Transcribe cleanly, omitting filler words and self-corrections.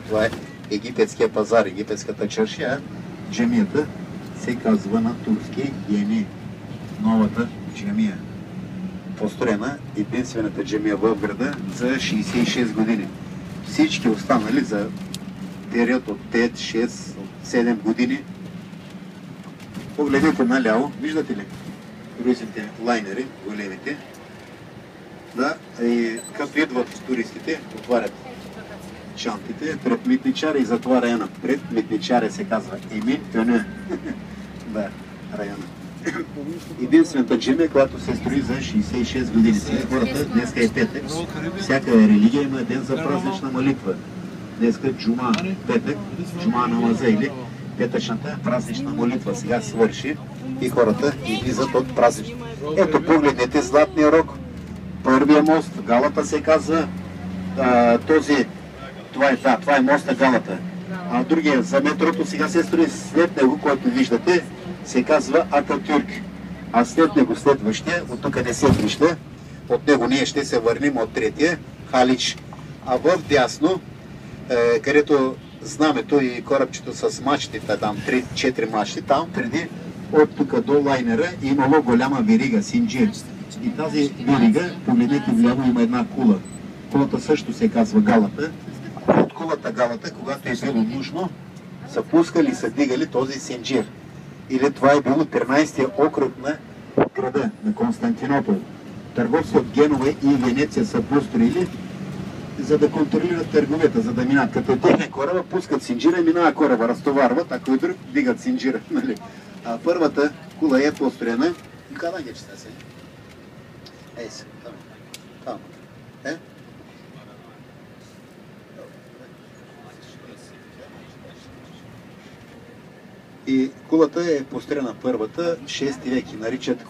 Това е египетския пазар, египетската чаршия. Джамията се казва на турски Йени, новата джамия. Построена единствената джамия в града за 66 години. Всички останали за период от 5, 6, 7 години. Погледнете наляво, виждате ли? Туристите лайнери, големите. Да, и като идват туристите, отварят чантите пред Митничари и затова района. Пред Митничари се казва Емин Тъне. Да, района. Единствената джамия, която се строи за 66 години. Хората, днеска е петък. Всяка религия има ден за празнична молитва. Днеска джума, петък, джума намаза или петъчната празнична молитва. Сега свърши и хората излизат от празнична. Ето, погледнете Златния рог. Първия мост, Галата се казва. Това е моста Галата. А другия за метрото сега се строи след него, който виждате, се казва Ататюрк. А след него следващия, от тук не се вижда, от него ние ще се върнем от третия, Халич. А в дясно, където знамето и корабчето с мачтите, там 3-4 мачти, там преди от тук до лайнера имало голяма верига, синджир. И тази верига, погледнете вляво, има една кула. Кулата също се казва Галата. От кулата Галата, когато е било нужно, са пускали, са дигали този синджир. Или това е било 13-тия окръг на града, на Константинопол. Търговци от Генова и Венеция са построили, за да контролират търговията, за да минат. Като техния кораба пускат синджира и минава кораба, разтоварват, ако и друг дигат синджира. А първата кула е построена. Къде ги чета се? Ей се, там. И кулата е построена първата, 6 веки, наричат